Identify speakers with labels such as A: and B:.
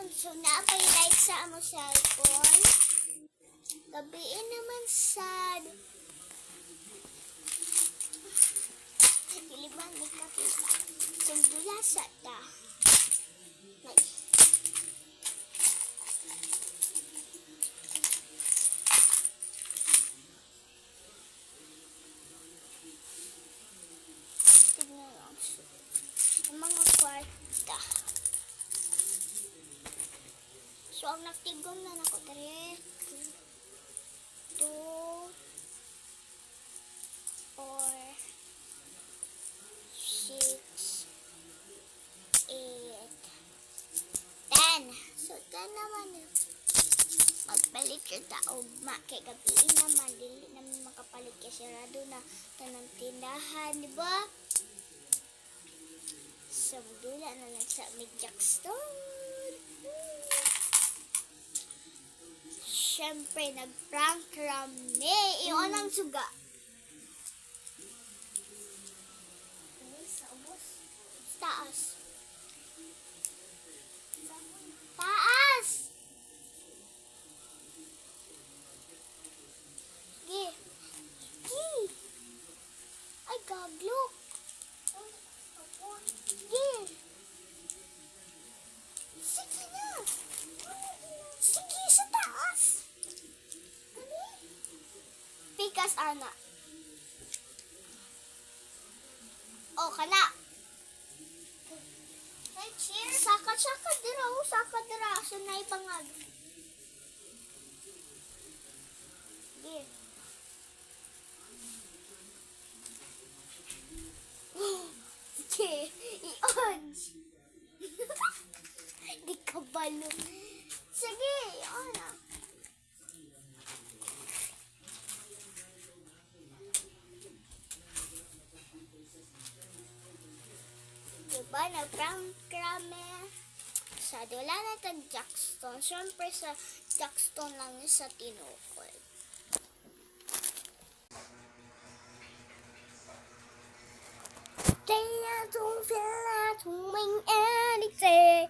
A: So, napay-light sa amo cellphone. Gabiin naman sad. Iliban ni kapita. Sundula sa ta. May. Tignan lang siya. Ang mga kwarta. So, ang nagtigom na ako. 3, 2, 4, 6, 8, 10. So, 10 naman yun. Magpalit yung taugma. Kaya gabiin naman. Dili naman makapalit kasi sarado na tanang tindahan. Diba? So, dula na lang sa Midjak Store. Siyempre, nag-prank kami. Iyon ang suga. Taas. Taas! Gi. Gi. Ay, gaglok. Gi. Sige na. Sige, sa taas. Pikas, ana. O, kana. Saka dira, saka dira. Sunay pangag. Gi. Sige, i-on. Di ka balo. Sige, i-on na. Diba, nag-prank kami. Sa dula na tag Jackstone. Siyempre sa Jackstone lang sa tinukol. Kaya don't feel like doing anything.